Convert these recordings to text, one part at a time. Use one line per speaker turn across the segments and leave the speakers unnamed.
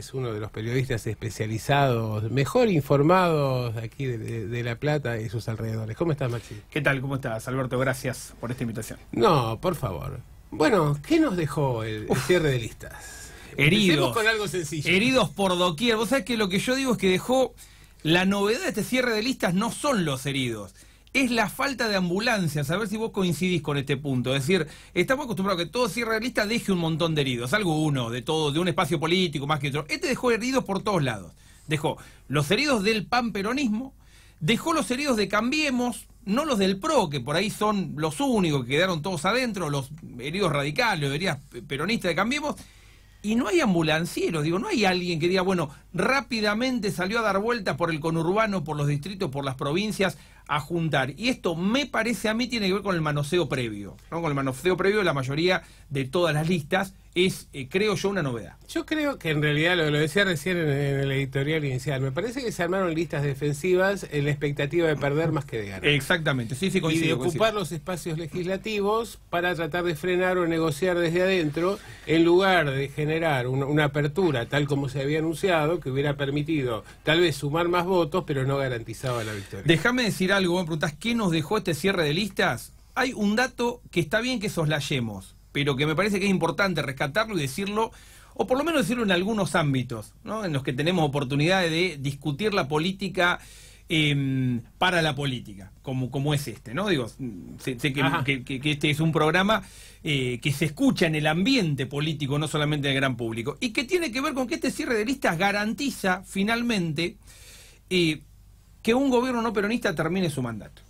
es uno de los periodistas especializados, mejor informados aquí de La Plata y sus alrededores. ¿Cómo estás, Maxi?
¿Qué tal? ¿Cómo estás, Alberto? Gracias por esta invitación.
No, por favor. Bueno, ¿qué nos dejó el cierre de listas?
Heridos.
Empecemos con algo sencillo.
Heridos por doquier. Vos sabés que lo que yo digo es que dejó... La novedad de este cierre de listas no son los heridos, es la falta de ambulancias. A ver si vos coincidís con este punto. Es decir, estamos acostumbrados a que todo cierre de lista deje un montón de heridos. Alguno, de todo, de un espacio político más que otro. Este dejó heridos por todos lados. Dejó los heridos del PAN-peronismo, dejó los heridos de Cambiemos, no los del PRO, que por ahí son los únicos que quedaron todos adentro, los heridos radicales, los heridos peronistas de Cambiemos. Y no hay ambulancieros, digo, no hay alguien que diga, bueno, rápidamente salió a dar vueltas por el conurbano, por los distritos, por las provincias, a juntar. Y esto, me parece a mí, tiene que ver con el manoseo previo, ¿no? Con el manoseo previo de la mayoría de todas las listas, es, creo yo, una novedad.
Yo creo que en realidad, lo decía recién en el editorial inicial, me parece que se armaron listas defensivas en la expectativa de perder más que de ganar.
Exactamente, sí, coincido.
Y de ocupar los espacios legislativos para tratar de frenar o negociar desde adentro, en lugar de generar una apertura, tal como se había anunciado, que hubiera permitido tal vez sumar más votos, pero no garantizaba la victoria.
Déjame decir algo, me preguntás, ¿qué nos dejó este cierre de listas? Hay un dato que está bien que soslayemos, pero que me parece que es importante rescatarlo y decirlo, o por lo menos decirlo en algunos ámbitos, ¿no? En los que tenemos oportunidades de discutir la política para la política, como es este, ¿no? Digo, sé que este es un programa que se escucha en el ambiente político, no solamente en el gran público, y que tiene que ver con que este cierre de listas garantiza finalmente que un gobierno no peronista termine su mandato.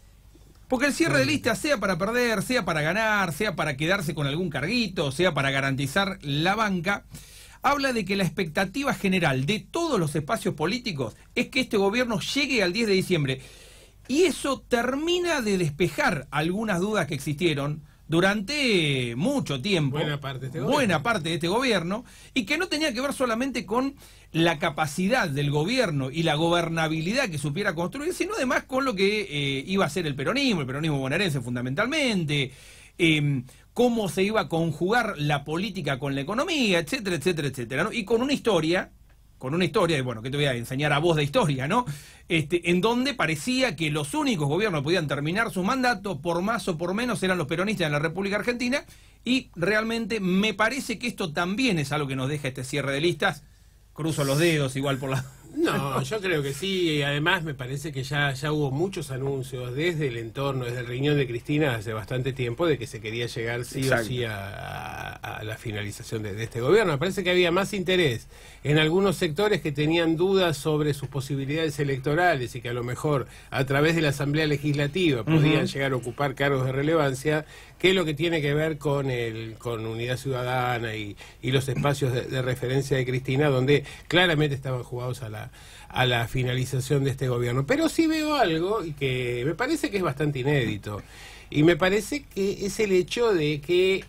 Porque el cierre de listas, sea para perder, sea para ganar, sea para quedarse con algún carguito, sea para garantizar la banca, habla de que la expectativa general de todos los espacios políticos es que este gobierno llegue al 10 de diciembre. Y eso termina de despejar algunas dudas que existieron durante mucho tiempo, buena parte de este gobierno, y que no tenía que ver solamente con la capacidad del gobierno y la gobernabilidad que supiera construir, sino además con lo que iba a ser el peronismo bonaerense fundamentalmente, cómo se iba a conjugar la política con la economía, etcétera, etcétera, etcétera, ¿no? Y con una historia, y bueno, que te voy a enseñar a vos de historia, ¿no? En donde parecía que los únicos gobiernos que podían terminar su mandato, por más o por menos, eran los peronistas en la República Argentina, y realmente me parece que esto también es algo que nos deja este cierre de listas. Cruzo los dedos igual por la...
No, yo creo que sí, y además me parece que ya hubo muchos anuncios desde el entorno, desde el riñón de Cristina hace bastante tiempo, de que se quería llegar sí o sí a la finalización de este gobierno. Me parece que había más interés en algunos sectores que tenían dudas sobre sus posibilidades electorales y que a lo mejor a través de la Asamblea Legislativa podían llegar a ocupar cargos de relevancia, que lo que tiene que ver con Unidad Ciudadana y los espacios de referencia de Cristina, donde claramente estaban jugados a la finalización de este gobierno. Pero sí veo algo y que me parece que es bastante inédito, y me parece que es el hecho de que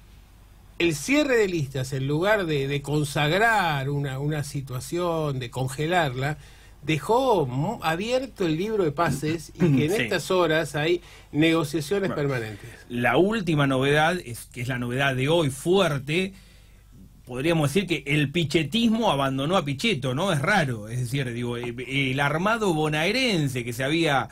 el cierre de listas, en lugar de consagrar una situación, de congelarla, dejó abierto el libro de pases, y que en estas horas hay negociaciones permanentes.
La última novedad, que es la novedad de hoy fuerte, podríamos decir que el pichetismo abandonó a Pichetto, ¿no? Es raro, es decir, digo, el armado bonaerense que se había...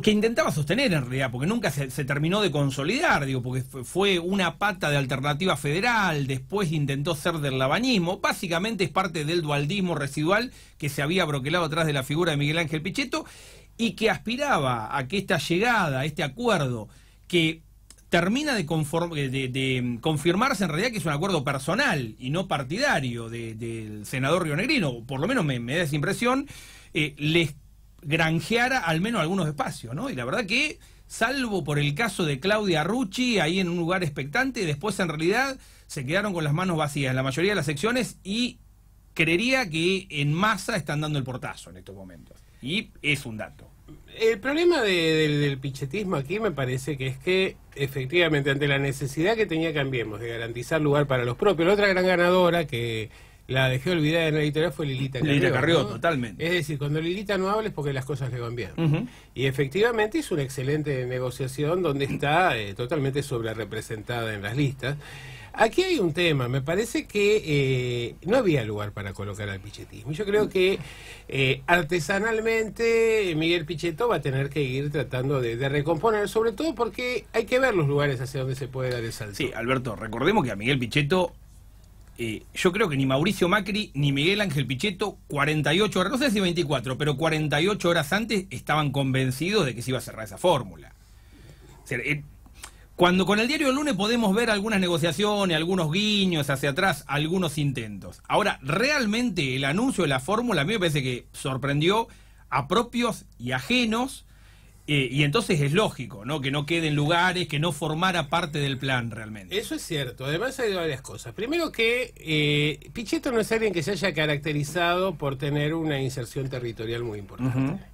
que intentaba sostener en realidad, porque nunca se terminó de consolidar, digo, porque fue una pata de Alternativa Federal, después intentó ser del labañismo, básicamente es parte del dualdismo residual que se había broquelado atrás de la figura de Miguel Ángel Pichetto, y que aspiraba a que esta llegada, este acuerdo, que termina de confirmarse en realidad que es un acuerdo personal y no partidario del senador rionegrino, por lo menos me da esa impresión, les granjeara al menos algunos espacios, ¿no? Y la verdad que, salvo por el caso de Claudia Rucci, ahí en un lugar expectante, después en realidad se quedaron con las manos vacías en la mayoría de las secciones, y creería que en masa están dando el portazo en estos momentos. Y es un dato.
El problema del pichetismo aquí me parece que es que, efectivamente, ante la necesidad que tenía Cambiemos de garantizar lugar para los propios, la otra gran ganadora que la dejé olvidada en la editorial fue Lilita Carrió.
Lilita Carrió,
¿no?
Totalmente.
Es decir, cuando Lilita no habla es porque las cosas le van bien. Y efectivamente es una excelente negociación donde está totalmente sobre representada en las listas. Aquí hay un tema, me parece que no había lugar para colocar al pichetismo. Yo creo que artesanalmente Miguel Pichetto va a tener que ir tratando de recomponer, sobre todo porque hay que ver los lugares hacia donde se puede dar el salto.
Sí, Alberto, recordemos que a Miguel Pichetto, yo creo que ni Mauricio Macri ni Miguel Ángel Pichetto, 48 horas, no sé si 24, pero 48 horas antes estaban convencidos de que se iba a cerrar esa fórmula. O sea, cuando con el diario del lunes podemos ver algunas negociaciones, algunos guiños hacia atrás, algunos intentos. Ahora, realmente el anuncio de la fórmula a mí me parece que sorprendió a propios y ajenos, y entonces es lógico, ¿no?, que no queden lugares, que no formara parte del plan realmente.
Eso es cierto. Además hay varias cosas. Primero que Pichetto no es alguien que se haya caracterizado por tener una inserción territorial muy importante.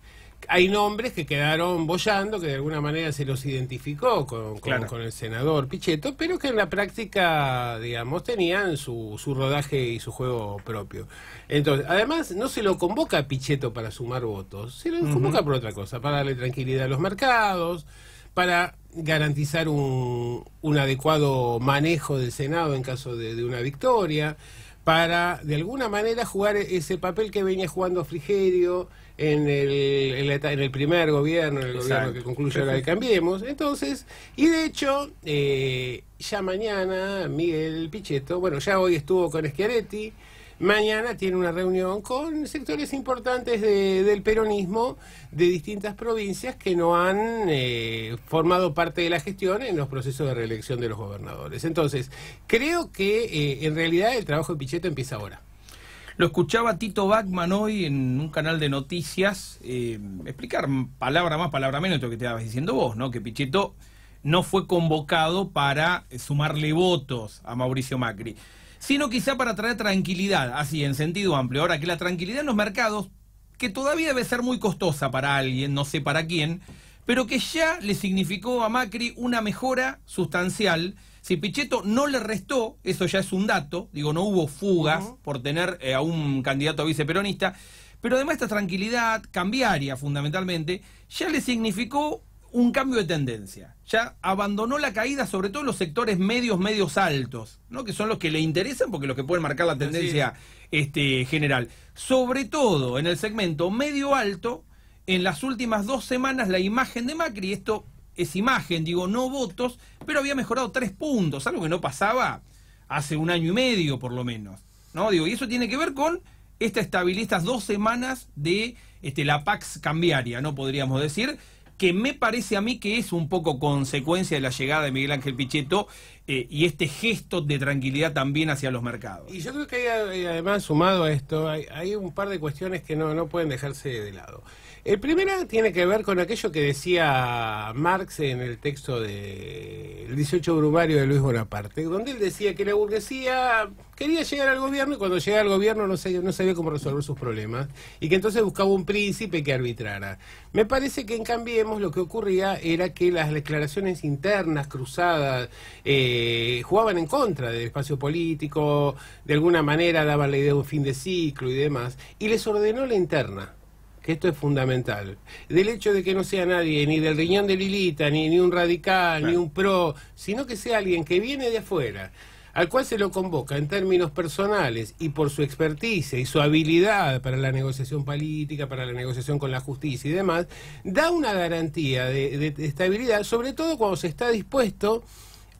Hay nombres que quedaron boyando, que de alguna manera se los identificó con el senador Pichetto, pero que en la práctica, digamos, tenían su rodaje y su juego propio. Entonces, además, no se lo convoca a Pichetto para sumar votos, se lo convoca por otra cosa, para darle tranquilidad a los mercados, para garantizar un adecuado manejo del Senado en caso de una victoria, para de alguna manera jugar ese papel que venía jugando Frigerio en el primer gobierno, en el gobierno que concluye ahora de Cambiemos. Entonces, y de hecho, ya mañana Miguel Pichetto, bueno, ya hoy estuvo con Schiaretti, mañana tiene una reunión con sectores importantes del peronismo de distintas provincias que no han formado parte de la gestión en los procesos de reelección de los gobernadores. Entonces, creo que en realidad el trabajo de Pichetto empieza ahora.
Lo escuchaba Tito Bachmann hoy en un canal de noticias explicar palabra más, palabra menos esto que te estabas diciendo vos, ¿no?, que Pichetto no fue convocado para sumarle votos a Mauricio Macri, sino quizá para traer tranquilidad, así en sentido amplio. Ahora, que la tranquilidad en los mercados, que todavía debe ser muy costosa para alguien, no sé para quién, pero que ya le significó a Macri una mejora sustancial. Si Pichetto no le restó, eso ya es un dato, digo, no hubo fugas por tener a un candidato a viceperonista, pero además esta tranquilidad cambiaria fundamentalmente, ya le significó un cambio de tendencia. Ya abandonó la caída, sobre todo en los sectores medios altos, ¿no?, que son los que le interesan porque los que pueden marcar la tendencia general. Sobre todo en el segmento medio alto, en las últimas 2 semanas la imagen de Macri, esto es imagen, digo, no votos, pero había mejorado 3 puntos, algo que no pasaba hace 1 año y medio por lo menos, ¿no? Digo, y eso tiene que ver con estas 2 semanas de la Pax cambiaria, ¿no?, podríamos decir, que me parece a mí que es un poco consecuencia de la llegada de Miguel Ángel Pichetto y este gesto de tranquilidad también hacia los mercados.
Y yo creo que hay, además, sumado a esto, hay un par de cuestiones que no pueden dejarse de lado. El primero tiene que ver con aquello que decía Marx en el texto del 18 Brumario de Luis Bonaparte, donde él decía que la burguesía quería llegar al gobierno y cuando llegaba al gobierno no sabía cómo resolver sus problemas y que entonces buscaba un príncipe que arbitrara. Me parece que en Cambiemos lo que ocurría era que las declaraciones internas, cruzadas, jugaban en contra del espacio político, de alguna manera daban la idea de un fin de ciclo y demás, y les ordenó la interna, que esto es fundamental, del hecho de que no sea nadie ni del riñón de Lilita, ni un radical, ni un pro, sino que sea alguien que viene de afuera, al cual se lo convoca en términos personales y por su experticia y su habilidad para la negociación política, para la negociación con la justicia y demás, da una garantía de estabilidad, sobre todo cuando se está dispuesto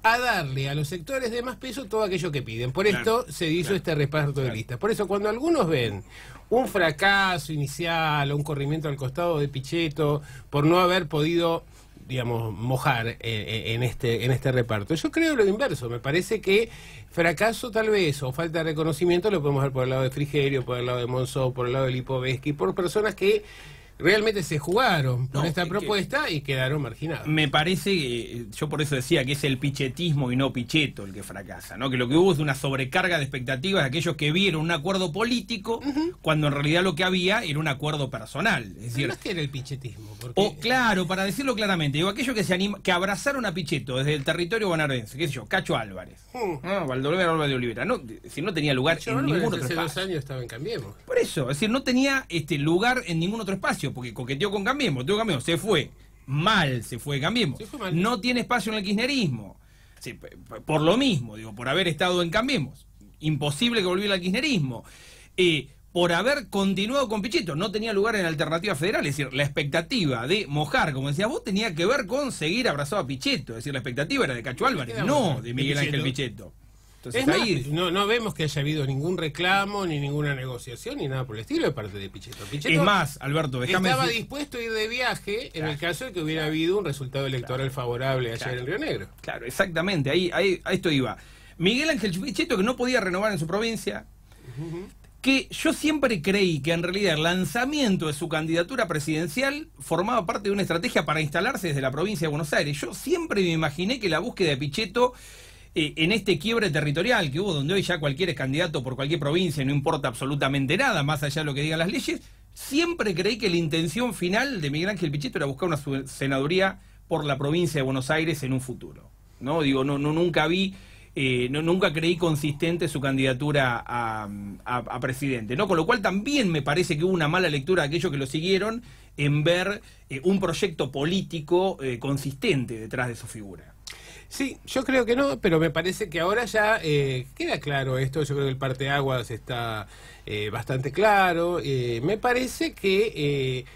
a darle a los sectores de más peso todo aquello que piden. Por esto se hizo este reparto de listas. Por eso cuando algunos ven un fracaso inicial o un corrimiento al costado de Pichetto por no haber podido, digamos, mojar en este reparto, yo creo lo inverso. Me parece que fracaso tal vez o falta de reconocimiento lo podemos ver por el lado de Frigerio, por el lado de Monzó, por el lado de Lipovetsky, por personas que realmente se jugaron por esta propuesta y quedaron marginados.
Me parece, yo por eso decía que es el pichetismo y no Pichetto el que fracasa, ¿no? Que lo que hubo es una sobrecarga de expectativas de aquellos que vieron un acuerdo político cuando en realidad lo que había era un acuerdo personal. Es decir,
más que era el pichetismo.
O, claro, para decirlo claramente, digo, aquellos que abrazaron a Pichetto desde el territorio bonaerense, qué sé yo, Cacho Álvarez, Baldomero Álvarez de Olivera, si no tenía lugar en ningún otro espacio.
Hace 2 años estaba en Cambiemos.
Por eso, es decir, no tenía lugar en ningún otro espacio, porque coqueteó con Cambiemos, se fue mal, se fue Cambiemos. No tiene espacio en el kirchnerismo. Sí, por lo mismo, digo, por haber estado en Cambiemos. Imposible que volviera al kirchnerismo. Por haber continuado con Pichetto, no tenía lugar en Alternativa Federal, es decir, la expectativa de mojar, como decías vos, tenía que ver con seguir abrazado a Pichetto, es decir, la expectativa era de Cacho Álvarez, no de Miguel Ángel Pichetto. Entonces,
ahí no vemos que haya habido ningún reclamo, ni ninguna negociación, ni nada por el estilo de parte de Pichetto.
Es más, Alberto,
estaba dispuesto a ir de viaje en el caso de que hubiera habido un resultado electoral favorable ayer en Río Negro.
Claro, exactamente, a esto iba. Miguel Ángel Pichetto, que no podía renovar en su provincia, que yo siempre creí que en realidad el lanzamiento de su candidatura presidencial formaba parte de una estrategia para instalarse desde la provincia de Buenos Aires. Yo siempre me imaginé que la búsqueda de Pichetto en este quiebre territorial que hubo, donde hoy ya cualquier es candidato por cualquier provincia y no importa absolutamente nada, más allá de lo que digan las leyes, siempre creí que la intención final de Miguel Ángel Pichetto era buscar una senaduría por la provincia de Buenos Aires en un futuro. ¿No? Digo, nunca vi... nunca creí consistente su candidatura a presidente, ¿no? Con lo cual también me parece que hubo una mala lectura de aquellos que lo siguieron en ver un proyecto político consistente detrás de su figura.
Sí, yo creo que no, pero me parece que ahora ya queda claro esto. Yo creo que el parteaguas está bastante claro. Me parece que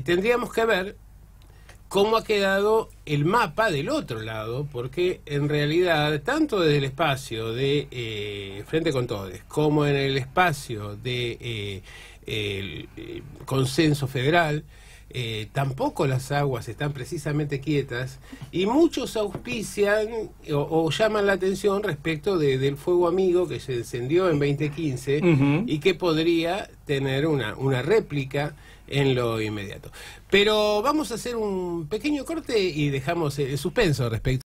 tendríamos que ver cómo ha quedado el mapa del otro lado, porque en realidad, tanto desde el espacio de Frente con Todes, como en el espacio de el consenso federal, tampoco las aguas están precisamente quietas, y muchos auspician o llaman la atención respecto del fuego amigo que se encendió en 2015 y que podría tener una réplica en lo inmediato. Pero vamos a hacer un pequeño corte y dejamos el suspenso respecto